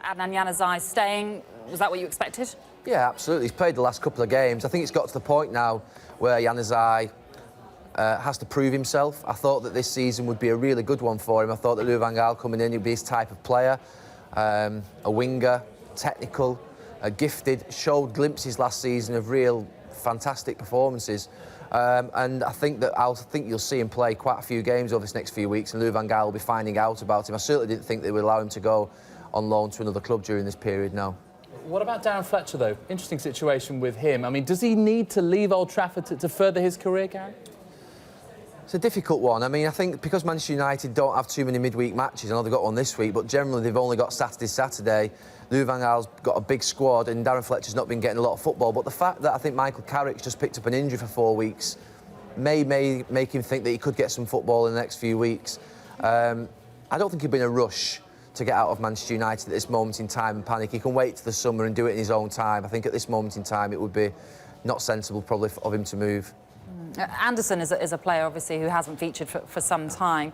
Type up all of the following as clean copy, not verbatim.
Adnan Januzaj staying. Was that what you expected? Yeah, absolutely. He's played the last couple of games. I think it's got to the point now where Januzaj has to prove himself. I thought that this season would be a really good one for him. I thought that Louis van Gaal coming in, he'd be his type of player, a winger, technical, gifted, showed glimpses last season of real fantastic performances. And I think you'll see him play quite a few games over this next few weeks, and Louis van Gaal will be finding out about him. I certainly didn't think they would allow him to go on loan to another club during this period now. What about Darren Fletcher, though? Interesting situation with him. I mean, does he need to leave Old Trafford to further his career, Gary? It's a difficult one. I mean, I think because Manchester United don't have too many midweek matches, I know they've got one this week, but generally they've only got Saturday. Louis van Gaal's got a big squad and Darren Fletcher's not been getting a lot of football. But the fact that I think Michael Carrick's just picked up an injury for 4 weeks may make him think that he could get some football in the next few weeks. I don't think he'd be in a rush to get out of Manchester United at this moment in time and panic. He can wait to the summer and do it in his own time. I think at this moment in time it would be not sensible probably of him to move. Anderson is a player, obviously, who hasn't featured for some time.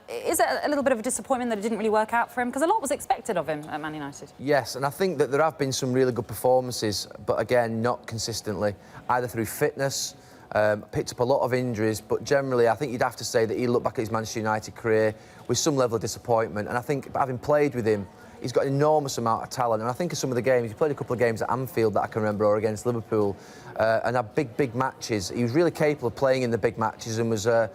Is it a little bit of a disappointment that it didn't really work out for him? Because a lot was expected of him at Man United. Yes, and I think that there have been some really good performances, but again, not consistently, either through fitness, picked up a lot of injuries, but generally I think you'd have to say that he looked back at his Manchester United career with some level of disappointment. And I think having played with him, he's got an enormous amount of talent, and I think of some of the games, he played a couple of games at Anfield that I can remember, or against Liverpool, and had big matches. He was really capable of playing in the big matches and was a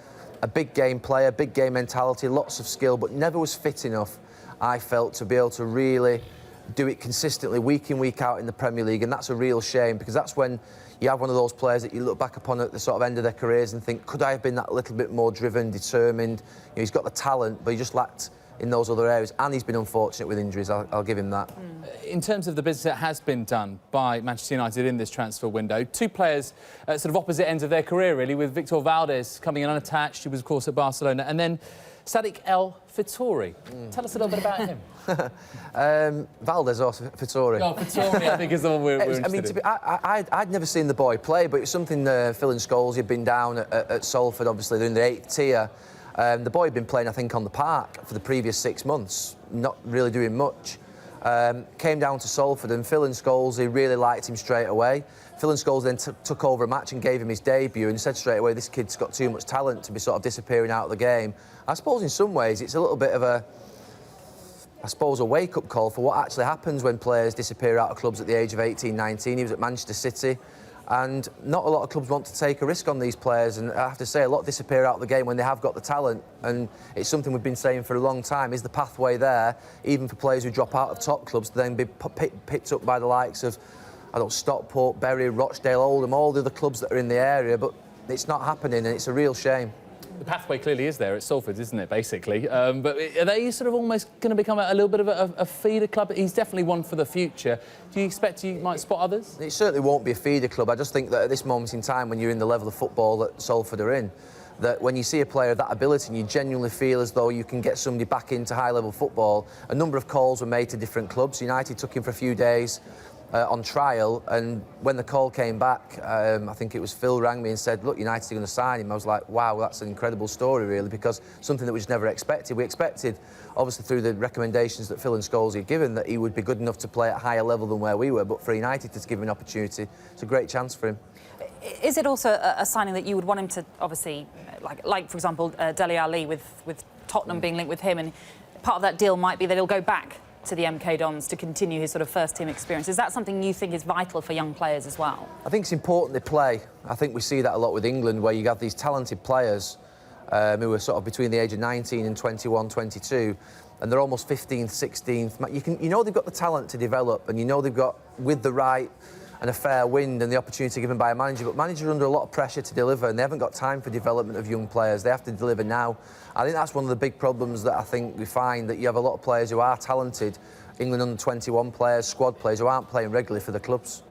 big game player, big game mentality, lots of skill, but never was fit enough, I felt, to be able to really do it consistently week in, week out in the Premier League, and that's a real shame, because that's when you have one of those players that you look back upon at the sort of end of their careers and think, could I have been that little bit more driven, determined? You know, he's got the talent, but he just lacked in those other areas, and he's been unfortunate with injuries. I'll give him that. In terms of the business that has been done by Manchester United in this transfer window, two players at sort of opposite ends of their career, really, with Victor Valdés coming in unattached, he was, of course, at Barcelona, and then Sadiq El Fitouri. Tell us a little bit about him. Valdés or Fitouri? Oh, Fitouri, I think, is the one we're interested in. I'd never seen the boy play, but it's something Phil and Scholes had been down at Salford, obviously, they're in the 8th tier. The boy had been playing, I think, on the park for the previous 6 months, not really doing much. Came down to Salford, and Phil and Scholes, he really liked him straight away. Phil and Scholes then took over a match and gave him his debut and said straight away, this kid's got too much talent to be sort of disappearing out of the game. I suppose in some ways it's a little bit of a wake-up call for what actually happens when players disappear out of clubs at the age of 18, 19. He was at Manchester City, and not a lot of clubs want to take a risk on these players, and I have to say a lot disappear out of the game when they have got the talent, and it's something we've been saying for a long time. Is the pathway there, even for players who drop out of top clubs, to then be picked up by the likes of, I don't know, Stockport, Bury, Rochdale, Oldham, all the other clubs that are in the area, but it's not happening, and it's a real shame. The pathway clearly is there at Salford, isn't it, basically? But are they sort of almost going to become a little bit of a feeder club? He's definitely one for the future. Do you expect you might spot others? It certainly won't be a feeder club. I just think that at this moment in time, when you're in the level of football that Salford are in, that when you see a player of that ability and you genuinely feel as though you can get somebody back into high-level football, a number of calls were made to different clubs. United took him for a few days on trial, and when the call came back, I think it was Phil rang me and said, look, United are going to sign him. I was like, wow, that's an incredible story, really, because something that we just never expected. We expected, obviously, through the recommendations that Phil and Scholes had given, that he would be good enough to play at a higher level than where we were, but for United to give him an opportunity, it's a great chance for him. Is it also a signing that you would want him to, obviously, like for example, Dele Alli with Tottenham being linked with him, and part of that deal might be that he'll go back to the MK Dons to continue his sort of first-team experience. Is that something you think is vital for young players as well? I think it's important they play. I think we see that a lot with England, where you have these talented players who are sort of between the age of 19 and 21, 22, and they're almost 15th, 16th. You know they've got the talent to develop, and you know they've got, with the right and a fair wind and the opportunity given by a manager, but managers are under a lot of pressure to deliver, and they haven't got time for development of young players. They have to deliver now. I think that's one of the big problems that I think we find, that you have a lot of players who are talented, England under-21 players, squad players, who aren't playing regularly for the clubs.